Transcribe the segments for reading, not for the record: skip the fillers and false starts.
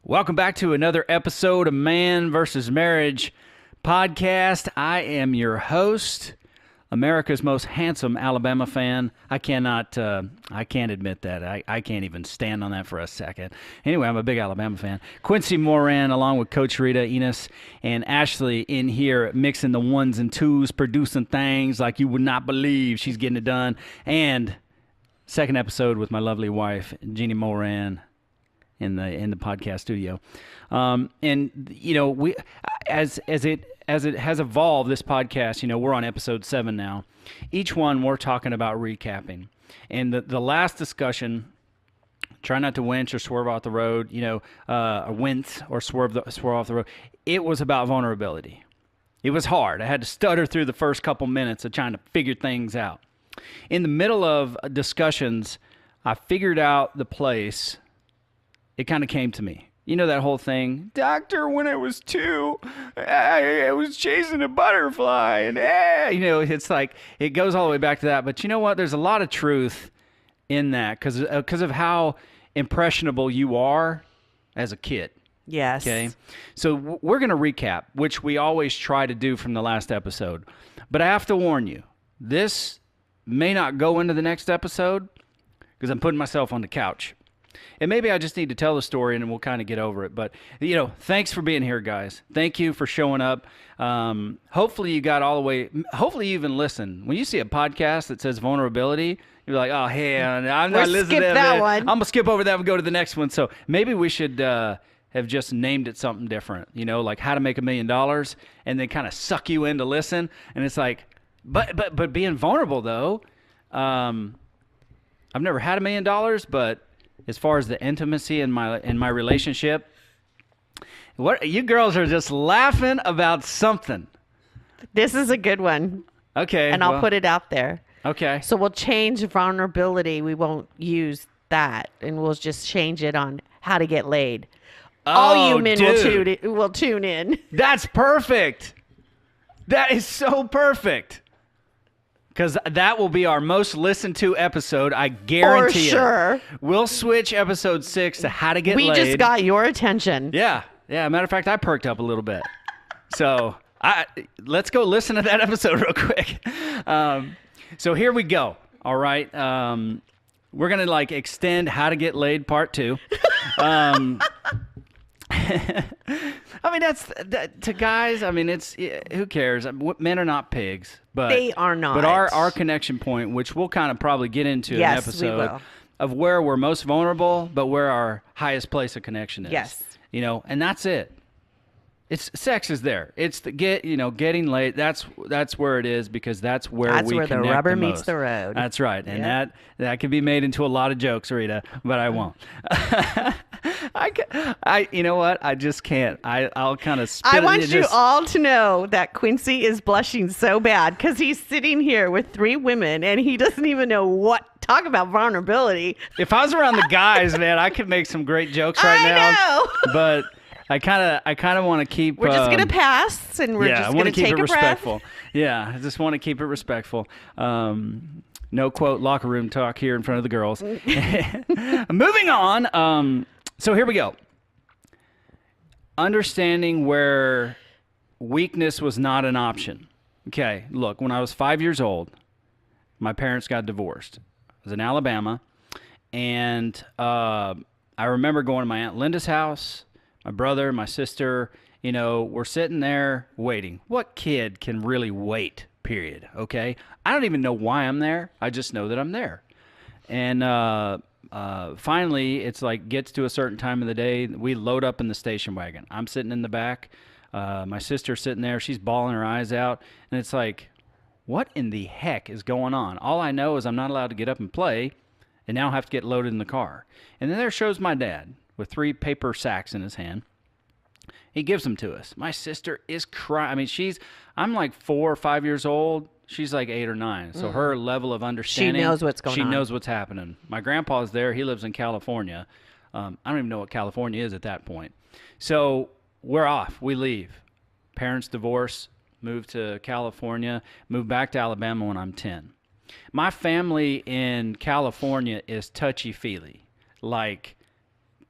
Welcome back to another episode of Man vs. Marriage Podcast. I am your host, America's most handsome Alabama fan. I can't admit that. I can't even stand on that for a second. Anyway, I'm a big Alabama fan. Quincy Moran, along with Coach Rita, Enos, and Ashley in here mixing the ones and twos, producing things like you would not believe. She's getting it done. And second episode with my lovely wife, Jeannie Moran, in the podcast studio. And you know, we as it has evolved, this podcast, you know, we're on episode 7 now. Each one we're talking about recapping. And the last discussion, try not to winch or swerve off the road, you know, or wince or swerve off the road. It was about vulnerability. It was hard. I had to stutter through the first couple minutes of trying to figure things out. In the middle of discussions, I figured out the place. It kind of came to me. You know that whole thing? Doctor, when I was 2, I was chasing a butterfly. And, you know, it's like, it goes all the way back to that. But you know what? There's a lot of truth in that because of how impressionable you are as a kid. Yes. Okay? So we're going to recap, which we always try to do from the last episode. But I have to warn you, this may not go into the next episode because I'm putting myself on the couch. And maybe I just need to tell the story and we'll kind of get over it. But, you know, thanks for being here, guys. Thank you for showing up. Hopefully you got all the way. Hopefully you even listen. When you see a podcast that says vulnerability, you're like, oh, hey, I'm not listening to that one. I'm going to skip over that and go to the next one. So maybe we should have just named it something different, you know, like how to make $1 million and then kind of suck you in to listen. And it's like, but being vulnerable, though, I've never had $1 million, but as far as the intimacy in my relationship, what you girls are just laughing about something. This is a good one. Okay. And I'll put it out there. Okay. So we'll change vulnerability. We won't use that, and we'll just change it on how to get laid. All you men will tune in. That's perfect. That is so perfect. Because that will be our most listened to episode, I guarantee. For sure. We'll switch episode 6 to how to get laid. We just got your attention. Yeah. Matter of fact, I perked up a little bit. So let's go listen to that episode real quick. So here we go. All right. We're going to extend how to get laid part 2. I mean, to guys, I mean, it's who cares? Men are not pigs, but they are not. But our connection point, which we'll kind of probably get into in an episode of where we're most vulnerable, but where our highest place of connection is. Yes. You know, and that's it. It's sex is there. It's getting laid. That's where it is because that's where the rubber meets the road. That's right, and that can be made into a lot of jokes, Rita, but I won't. You know what? I just can't. I'll kind of spit. I want you all to know that Quincy is blushing so bad because he's sitting here with 3 women and he doesn't even know what. Talk about vulnerability. If I was around the guys, man, I could make some great jokes right now. I know. But I kind of want to keep. We're just gonna pass, and we're just gonna take a respectful. breath. Yeah, I just want to keep it respectful. No quote locker room talk here in front of the girls. Moving on. So here we go. Understanding where weakness was not an option. Okay, look, when I was 5 years old, my parents got divorced. I was in Alabama, and I remember going to my Aunt Linda's house. My brother, my sister, you know, we're sitting there waiting. What kid can really wait, period, okay? I don't even know why I'm there. I just know that I'm there. And finally, it's gets to a certain time of the day. We load up in the station wagon. I'm sitting in the back. My sister's sitting there. She's bawling her eyes out. And it's like, what in the heck is going on? All I know is I'm not allowed to get up and play and now have to get loaded in the car. And then there shows my dad with 3 paper sacks in his hand. He gives them to us. My sister is crying. I mean, I'm like 4 or 5 years old. She's like 8 or 9. So her level of understanding. She knows what's going on. She knows what's happening. My grandpa's there. He lives in California. I don't even know what California is at that point. So we're off. We leave. Parents divorce, move to California, move back to Alabama when I'm 10. My family in California is touchy-feely. Like,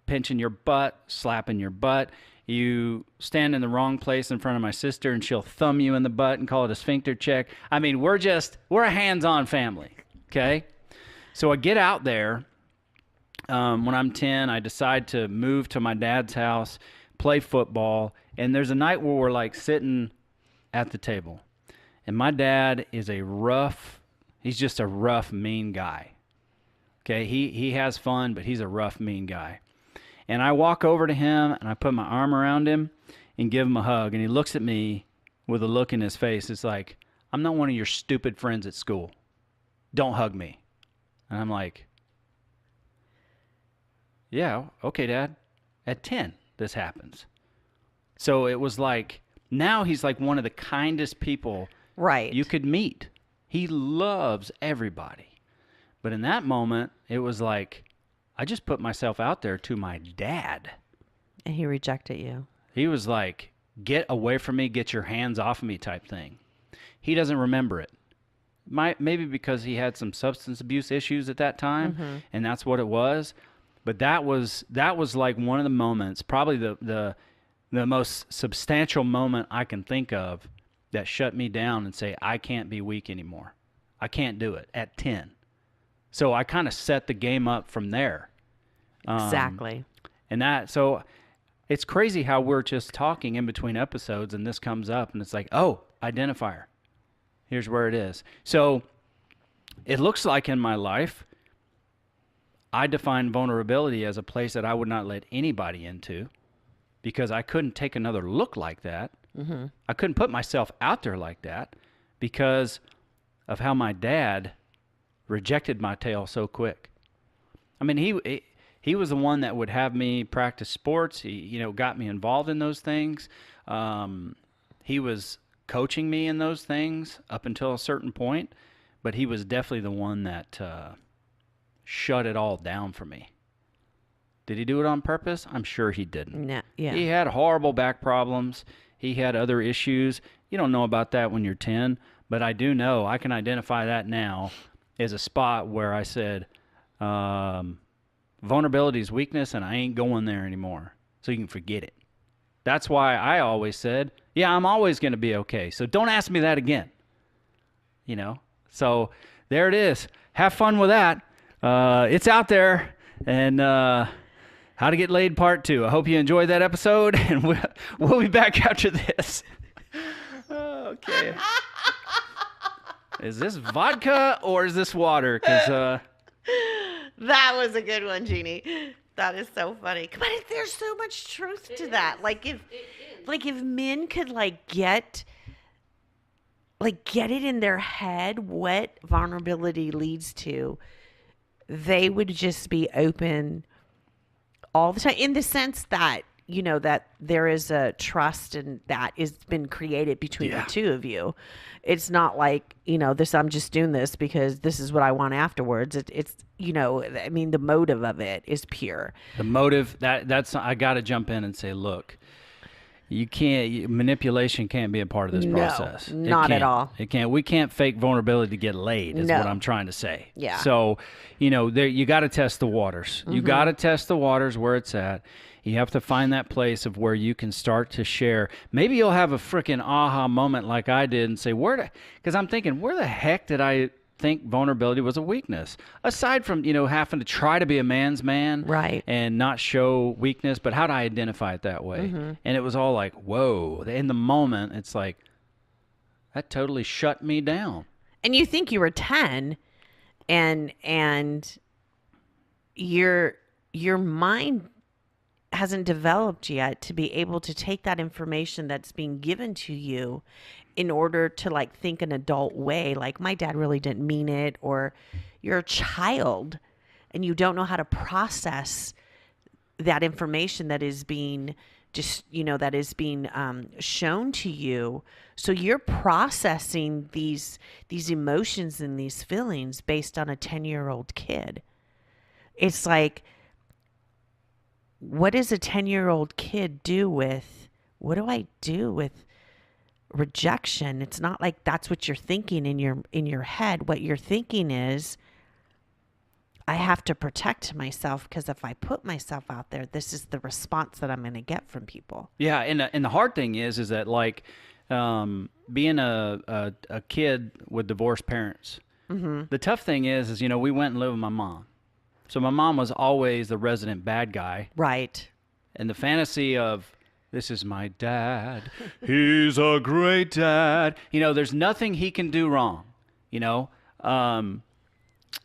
pinching your butt, slapping your butt. You stand in the wrong place in front of my sister and she'll thumb you in the butt and call it a sphincter check. I mean, we're a hands-on family, okay? So I get out there. When I'm 10, I decide to move to my dad's house, play football, and there's a night where we're like sitting at the table. And my dad is he's just a rough, mean guy. Okay, he has fun, but he's a rough, mean guy. And I walk over to him, and I put my arm around him and give him a hug. And he looks at me with a look in his face. It's like, I'm not one of your stupid friends at school. Don't hug me. And I'm like, yeah, okay, Dad. At 10, this happens. So it was like, now he's like one of the kindest people you could meet. He loves everybody. But in that moment, it was like, I just put myself out there to my dad. And he rejected you. He was like, get away from me, get your hands off of me type thing. He doesn't remember it. Maybe because he had some substance abuse issues at that time, and that's what it was. But that was like one of the moments, probably the most substantial moment I can think of that shut me down and say, I can't be weak anymore. I can't do it at 10. So I kind of set the game up from there. Exactly. So it's crazy how we're just talking in between episodes and this comes up and it's like, oh, identifier. Here's where it is. So it looks like in my life, I define vulnerability as a place that I would not let anybody into because I couldn't take another look like that. I couldn't put myself out there like that because of how my dad rejected my tale so quick. I mean, he was the one that would have me practice sports. He, got me involved in those things. He was coaching me in those things up until a certain point, but he was definitely the one that shut it all down for me. Did he do it on purpose? I'm sure he didn't. No, yeah. He had horrible back problems. He had other issues. You don't know about that when you're 10, but I do know. I can identify that now as a spot where I said, vulnerability is weakness, and I ain't going there anymore. So you can forget it. That's why I always said, yeah, I'm always going to be okay. So don't ask me that again. So there it is. Have fun with that. It's out there. And How to Get Laid Part 2. I hope you enjoyed that episode, and we'll be back after this. Okay. Is this vodka or is this water? Because that was a good one, Jeannie. That is so funny. But there's so much truth to that. Like if men could get it in their head what vulnerability leads to, they would just be open all the time, in the sense that that there is a trust and that has been created between the two of you. It's not like, I'm just doing this because this is what I want afterwards. It's I mean, the motive of it is pure. The motive, that's I got to jump in and say, look, manipulation can't be a part of this process. Not at all. It can't. We can't fake vulnerability to get laid is what I'm trying to say. Yeah. So, you got to test the waters. You got to test the waters where it's at. You have to find that place of where you can start to share. Maybe you'll have a freaking aha moment like I did and say, because I'm thinking, where the heck did I think vulnerability was a weakness? Aside from, having to try to be a man's man. Right. And not show weakness, but how do I identify it that way? And it was all like, whoa. In the moment, it's like, that totally shut me down. And you think you were 10 and your mind hasn't developed yet to be able to take that information that's being given to you in order to think an adult way. Like, my dad really didn't mean it, or you're a child and you don't know how to process that information that is being shown to you. So you're processing these emotions and these feelings based on a 10-year-old kid. It's like, what does a 10-year-old kid do with, what do I do with rejection? It's not like that's what you're thinking in your head. What you're thinking is, I have to protect myself, because if I put myself out there, this is the response that I'm going to get from people. Yeah, and the hard thing is that like being a kid with divorced parents. Mm-hmm. The tough thing is we went and lived with my mom, so my mom was always the resident bad guy. Right. And the fantasy of, this is my dad, he's a great dad. There's nothing he can do wrong.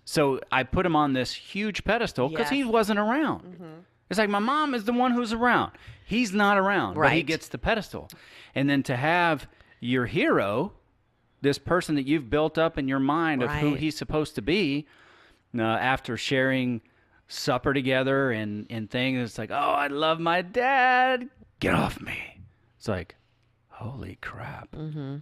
So I put him on this huge pedestal because he wasn't around. Mm-hmm. It's like my mom is the one who's around. He's not around, but he gets the pedestal. And then to have your hero, this person that you've built up in your mind of who he's supposed to be, after sharing supper together and things, it's like, oh, I love my dad. Get off me. It's like, holy crap. Mm-hmm.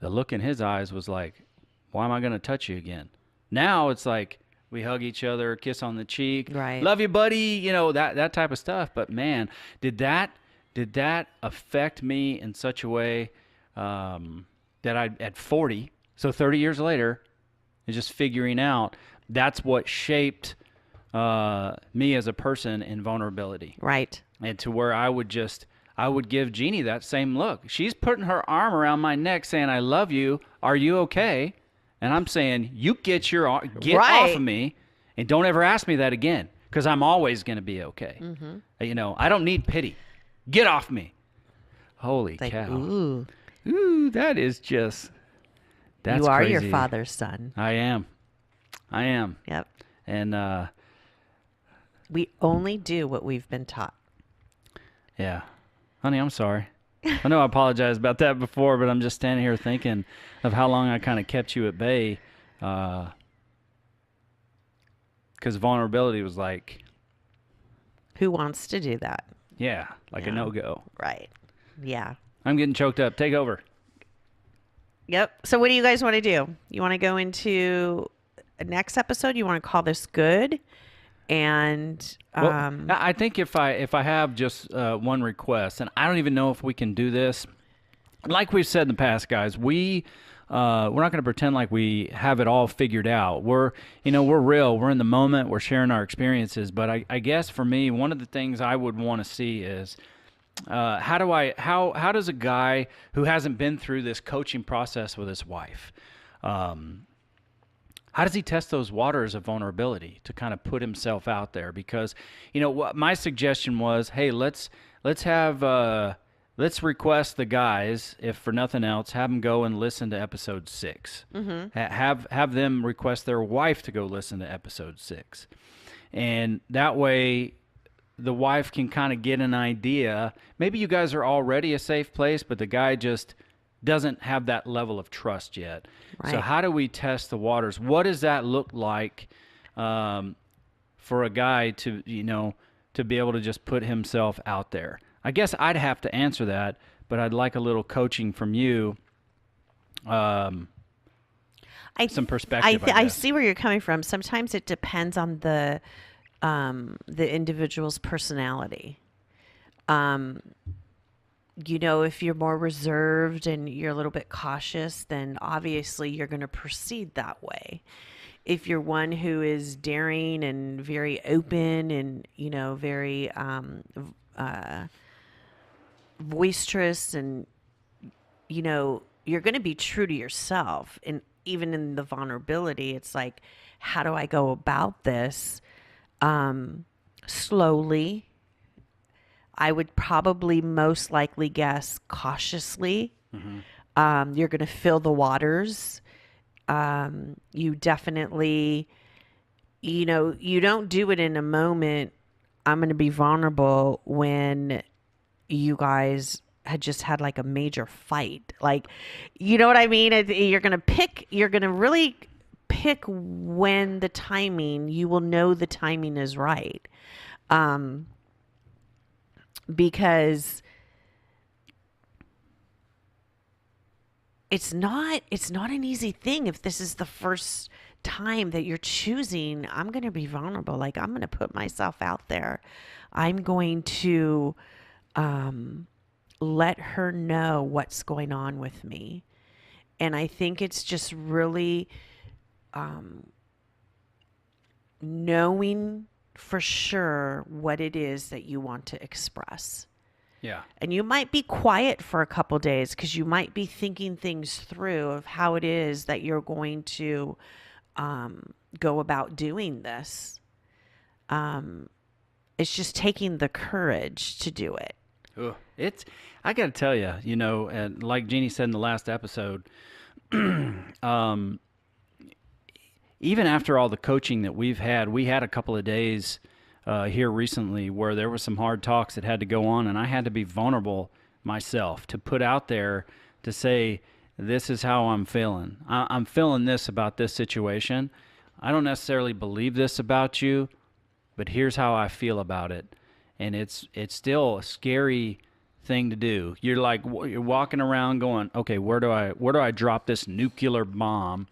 The look in his eyes was like, why am I going to touch you again? Now it's like we hug each other, kiss on the cheek, love you, buddy, that type of stuff. But man, did that affect me in such a way that I, at 40, so 30 years later, is just figuring out that's what shaped me as a person in vulnerability. Right. And to where I would give Jeannie that same look. She's putting her arm around my neck saying, I love you. Are you okay? And I'm saying, you get off of me and don't ever ask me that again, because I'm always going to be okay. Mm-hmm. I don't need pity. Get off me. Holy cow. Ooh, that is just, that's You are crazy. your father's son. I am. Yep. And we only do what we've been taught. Yeah. Honey, I'm sorry. I know I apologized about that before, but I'm just standing here thinking of how long I kind of kept you at bay. Because vulnerability was like... Who wants to do that? Yeah, like a no-go. Right. Yeah. I'm getting choked up. Take over. Yep. So what do you guys want to do? You want to go into a next episode? You want to call this good? And I think if I have just one request, and I don't even know if we can do this, like we've said in the past, guys, we're not going to pretend like we have it all figured out. We're real. We're in the moment. We're sharing our experiences. But I guess for me, one of the things I would want to see is how does a guy who hasn't been through this coaching process with his wife, how does he test those waters of vulnerability to kind of put himself out there? Because, what my suggestion was, hey, let's request the guys, if for nothing else, have them go and listen to episode 6. Mm-hmm. Have them request their wife to go listen to episode 6. And that way the wife can kind of get an idea. Maybe you guys are already a safe place, but the guy just doesn't have that level of trust yet. Right. So how do we test the waters? What does that look like for a guy to be able to just put himself out there? I guess I'd have to answer that, but I'd like a little coaching from you. Some perspective. I see where you're coming from. Sometimes it depends on the individual's personality. If you're more reserved and you're a little bit cautious, then obviously you're going to proceed that way. If you're one who is daring and very open and, very boisterous and, you're going to be true to yourself. And even in the vulnerability, it's like, how do I go about this? Slowly. I would probably most likely guess cautiously. Mm-hmm. You're going to fill the waters. You definitely, you don't do it in a moment. I'm going to be vulnerable when you guys had just had like a major fight. Like, you know what I mean? You're going to really pick when the timing, you will know the timing is right. Because it's not an easy thing if this is the first time that you're choosing, I'm going to be vulnerable. Like, I'm going to put myself out there. I'm going to let her know what's going on with me. And I think it's just really knowing for sure what it is that you want to express. Yeah. And you might be quiet for a couple days because you might be thinking things through of how it is that you're going to go about doing this. It's just taking the courage to do it. Ugh. I got to tell you, and like Jeannie said in the last episode, even after all the coaching that we had a couple of days here recently where there were some hard talks that had to go on, and I had to be vulnerable myself to put out there to say, this is how I'm feeling. I'm feeling this about this situation. I don't necessarily believe this about you, but here's how I feel about it. And it's still a scary thing to do. You're walking around going, okay, where do I drop this nuclear bomb?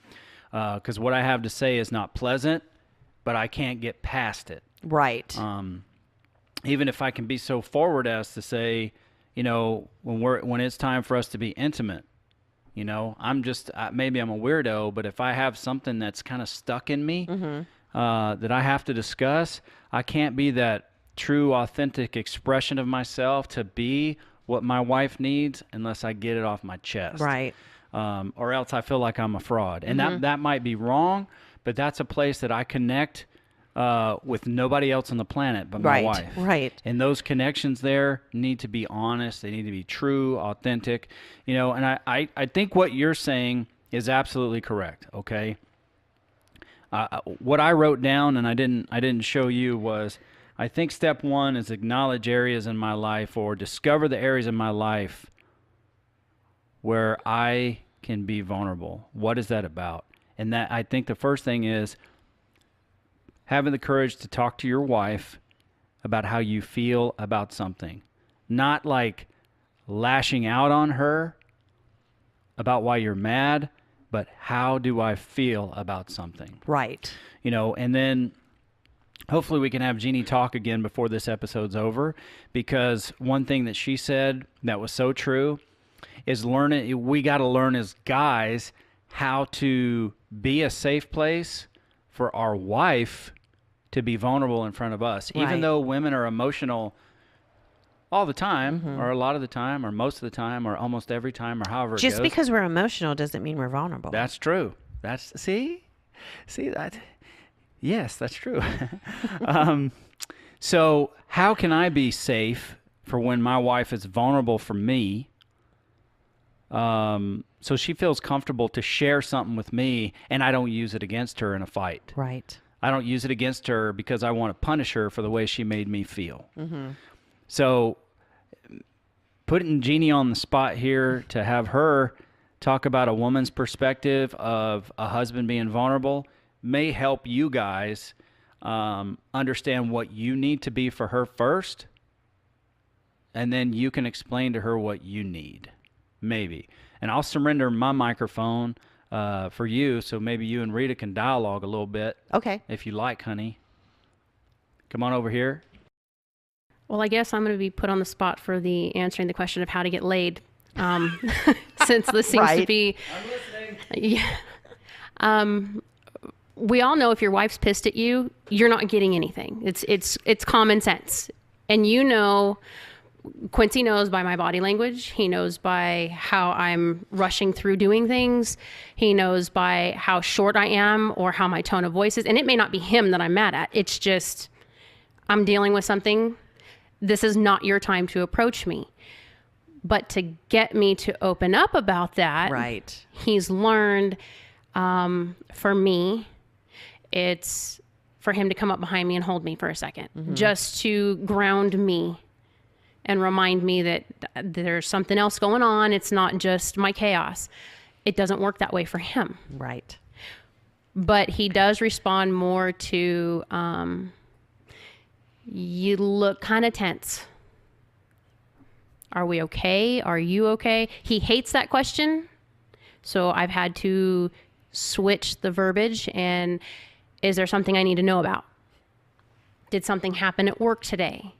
Because what I have to say is not pleasant, but I can't get past it. Right. Even if I can be so forward as to say, when it's time for us to be intimate, I'm just maybe I'm a weirdo, but if I have something that's kind of stuck in me that I have to discuss, I can't be that true, authentic expression of myself to be what my wife needs unless I get it off my chest. Right. Or else I feel like I'm a fraud. And that might be wrong, but that's a place that I connect with nobody else on the planet but my wife. Right. And those connections there need to be honest. They need to be true, authentic. And I think what you're saying is absolutely correct, okay? What I wrote down and I didn't show you was, I think step 1 is acknowledge areas in my life or discover the areas in my life where I can be vulnerable. What is that about? And that I think the first thing is having the courage to talk to your wife about how you feel about something. Not like lashing out on her about why you're mad, but how do I feel about something? Right. And then hopefully we can have Jeannie talk again before this episode's over, because one thing that she said that was so true is we got to learn as guys how to be a safe place for our wife to be vulnerable in front of us. Right. Even though women are emotional all the time, or a lot of the time, or most of the time, or almost every time, or however it goes. Just because we're emotional doesn't mean we're vulnerable. That's true. See that? Yes, that's true. So how can I be safe for when my wife is vulnerable for me? So she feels comfortable to share something with me and I don't use it against her in a fight. Right. I don't use it against her because I want to punish her for the way she made me feel. So putting Jeannie on the spot here to have her talk about a woman's perspective of a husband being vulnerable may help you guys understand what you need to be for her first, and then you can explain to her what you need, maybe. And I'll surrender my microphone for you, so maybe you and Rita can dialogue a little bit. Okay. If you like, honey. Come on over here. Well, I guess I'm going to be put on the spot for the answering the question of how to get laid, since this seems to be. I'm listening. Yeah. We all know if your wife's pissed at you, you're not getting anything. It's common sense, and Quincy knows by my body language. He knows by how I'm rushing through doing things. He knows by how short I am or how my tone of voice is. And it may not be him that I'm mad at. It's just I'm dealing with something. This is not your time to approach me. But to get me to open up about that, right. He's learned, for me, it's for him to come up behind me and hold me for a second, just to ground me and remind me that there's something else going on. It's not just my chaos. It doesn't work that way for him. Right. But he does respond more to, you look kind of tense. Are we okay? Are you okay? He hates that question. So I've had to switch the verbiage and is there something I need to know about? Did something happen at work today?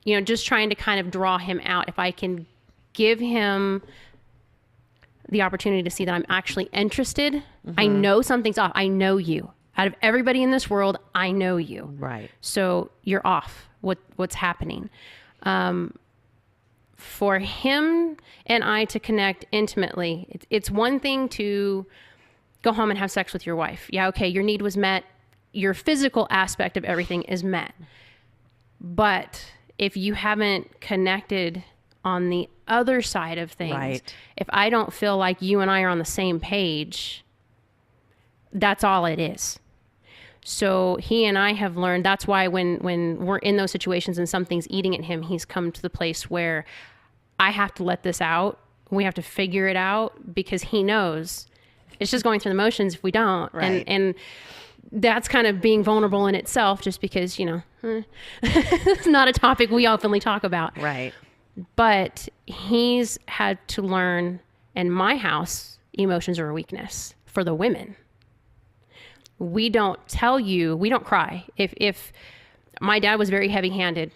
Just trying to kind of draw him out. If I can give him the opportunity to see that I'm actually interested, I know something's off. I know you. Out of everybody in this world, I know you. Right. So you're off. What's happening? For him and I to connect intimately, it's one thing to go home and have sex with your wife. Yeah, okay, your need was met. Your physical aspect of everything is met. But if you haven't connected on the other side of things, Right. if I don't feel like you and I are on the same page, that's all it is. So he and I have learned, that's why when we're in those situations and something's eating at him, he's come to the place where I have to let this out. We have to figure it out, because he knows it's just going through the motions if we don't. Right. And that's kind of being vulnerable in itself, just because, it's not a topic we openly talk about. Right. But he's had to learn, in my house, emotions are a weakness for the women. We don't tell you, we don't cry. If my dad was very heavy-handed,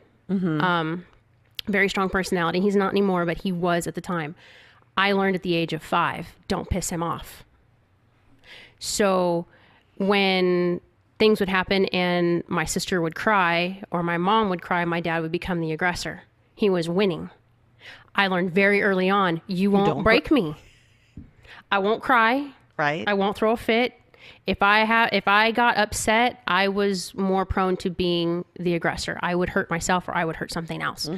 very strong personality. He's not anymore, but he was at the time. I learned at the age of 5, don't piss him off. So when things would happen and my sister would cry or my mom would cry, my dad would become the aggressor. He was winning. I learned very early on, you won't break me. I won't cry. Right. I won't throw a fit. If I got upset, I was more prone to being the aggressor. I would hurt myself or I would hurt something else.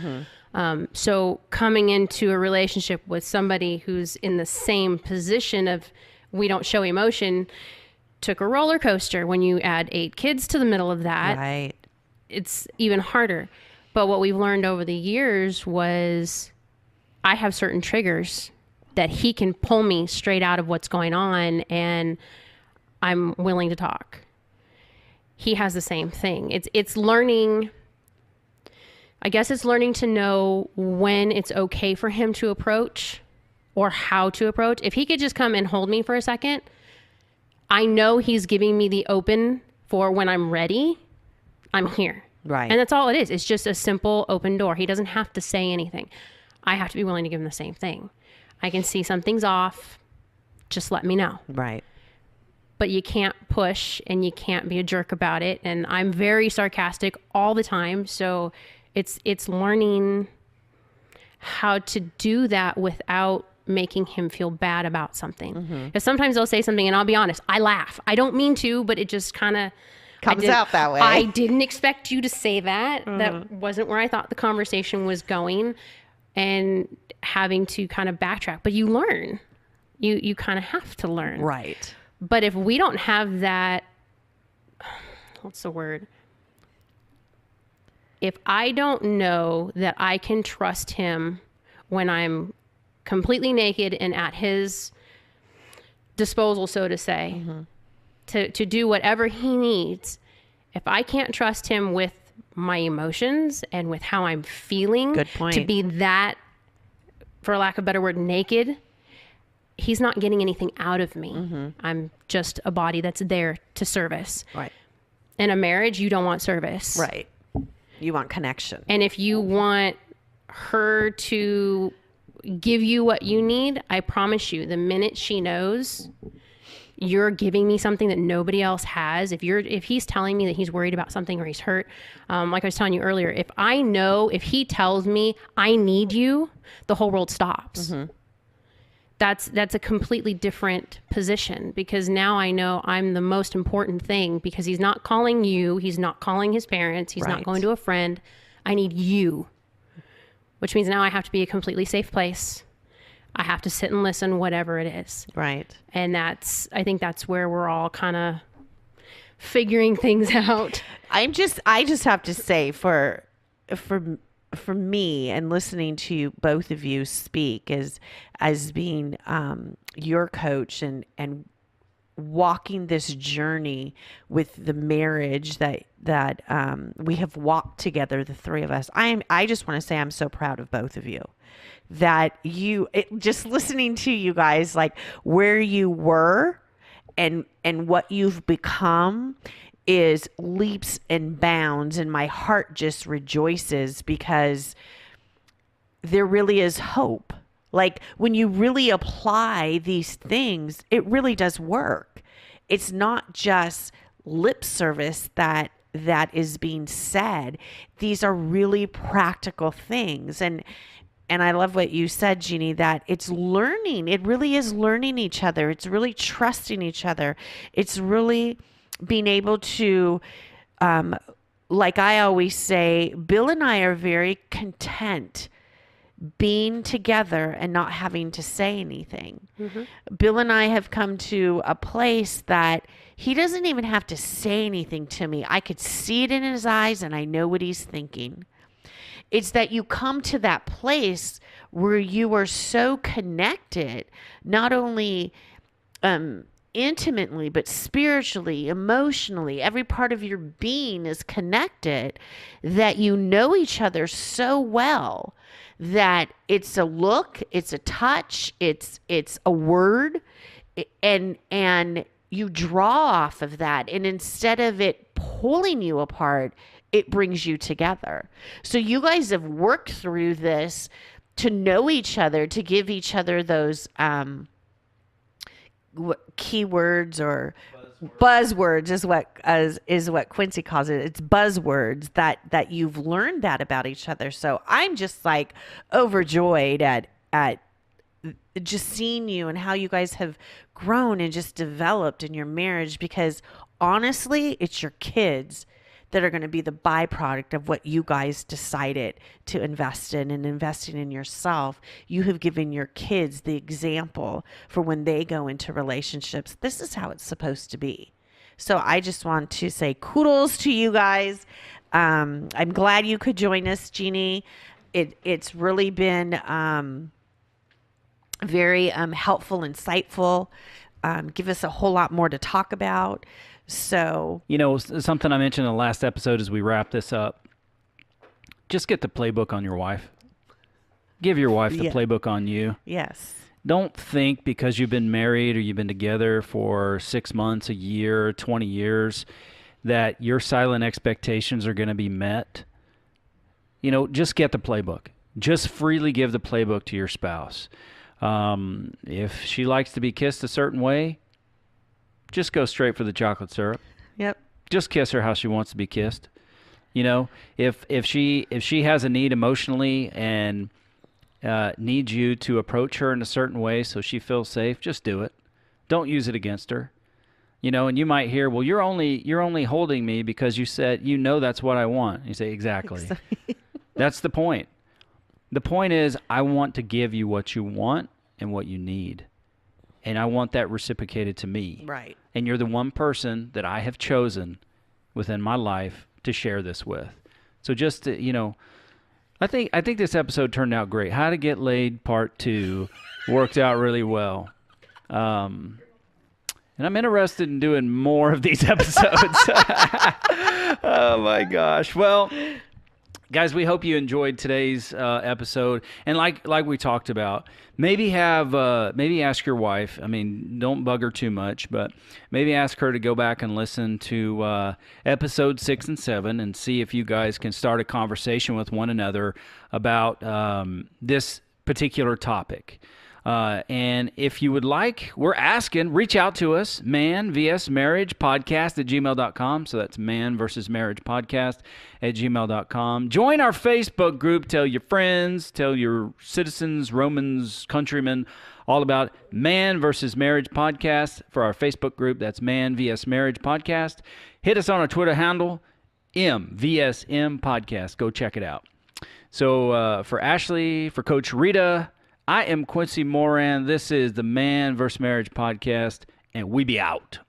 So coming into a relationship with somebody who's in the same position of we don't show emotion took a roller coaster. When you add 8 kids to the middle of that, Right. it's even harder. But what we've learned over the years was I have certain triggers that he can pull me straight out of what's going on, and I'm willing to talk. He has the same thing. It's learning, I guess it's learning to know when it's okay for him to approach or how to approach. If he could just come and hold me for a second, I know he's giving me the open for when I'm ready, I'm here. Right. And that's all it is. It's just a simple open door. He doesn't have to say anything. I have to be willing to give him the same thing. I can see something's off. Just let me know. Right. But you can't push and you can't be a jerk about it. And I'm very sarcastic all the time. So it's learning how to do that without making him feel bad about something. Because sometimes they'll say something and I'll be honest, I laugh. I don't mean to, but it just kind of comes out that way. I didn't expect you to say that. That wasn't where I thought the conversation was going, and having to kind of backtrack. But you learn. You kind of have to learn. Right. But if we don't have that, what's the word? If I don't know that I can trust him when I'm completely naked and at his disposal, so to say, to do whatever he needs, if I can't trust him with my emotions and with how I'm feeling, Good point. to be that, for lack of a better word, naked, he's not getting anything out of me. I'm just a body that's there to service. Right. In a marriage, you don't want service. Right. You want connection. And if you want her to give you what you need, I promise you, the minute she knows you're giving me something that nobody else has, if he's telling me that he's worried about something or he's hurt, like I was telling you earlier, if he tells me I need you, the whole world stops. That's a completely different position, because now I know I'm the most important thing, because he's not calling you, he's not calling his parents, he's not Right. going to a friend. I need you, which means now I have to be a completely safe place. I have to sit and listen, whatever it is. Right. And I think that's where we're all kind of figuring things out. I just have to say, for me, and listening to both of you speak as being your coach and walking this journey with the marriage that we have walked together, the three of us. I just want to say I'm so proud of both of you, that just listening to you guys, like where you were and what you've become is leaps and bounds, and my heart just rejoices, because there really is hope. Like when you really apply these things, it really does work. It's not just lip service that is being said. These are really practical things. And I love what you said, Jeannie, that it's learning. It really is learning each other. It's really trusting each other. It's really being able to, like I always say, Bill and I are very content being together and not having to say anything. Bill and I have come to a place that he doesn't even have to say anything to me. I could see it in his eyes and I know what he's thinking. It's that you come to that place where you are so connected, not only intimately, but spiritually, emotionally. Every part of your being is connected, that you know each other so well that it's a look, it's a touch, it's a word, and you draw off of that. And instead of it pulling you apart, it brings you together. So you guys have worked through this to know each other, to give each other those keywords or buzzwords is what Quincy calls it. It's buzzwords that you've learned that about each other. So I'm just like overjoyed at just seeing you and how you guys have grown and just developed in your marriage, because honestly, it's your kids that are going to be the byproduct of what you guys decided to invest in, and investing in yourself. You have given your kids the example for when they go into relationships. This is how it's supposed to be. So I just want to say kudos to you guys. I'm glad you could join us, Jeannie. It's really been very helpful, insightful. Give us a whole lot more to talk about. So, something I mentioned in the last episode as we wrap this up, just get the playbook on your wife. Give your wife the playbook on you. Yes. Don't think because you've been married or you've been together for 6 months, a year, 20 years, that your silent expectations are going to be met. Just get the playbook. Just freely give the playbook to your spouse. If she likes to be kissed a certain way, just go straight for the chocolate syrup. Yep. Just kiss her how she wants to be kissed. If she has a need emotionally and needs you to approach her in a certain way so she feels safe, just do it. Don't use it against her. And you might hear, well, you're only holding me because you said that's what I want. You say, exactly. That's the point. The point is, I want to give you what you want and what you need. And I want that reciprocated to me. Right. And you're the one person that I have chosen within my life to share this with. So just, I think this episode turned out great. How to Get Laid Part 2 worked out really well. And I'm interested in doing more of these episodes. Oh, my gosh. Well, guys, we hope you enjoyed today's episode. And like we talked about, maybe ask your wife. I mean, don't bug her too much, but maybe ask her to go back and listen to episode 6 and 7 and see if you guys can start a conversation with one another about this particular topic. And if you would like, we're asking, reach out to us, ManvsMarriagePodcast@gmail.com. So that's ManvsMarriagePodcast@gmail.com. Join our Facebook group. Tell your friends, tell your citizens, Romans, countrymen, all about Man versus Marriage Podcast for our Facebook group. That's Man vs Marriage Podcast. Hit us on our Twitter handle, MVSM Podcast. Go check it out. So for Ashley, for Coach Rita, I am Quincy Moran. This is the Man vs Marriage Podcast, and we be out.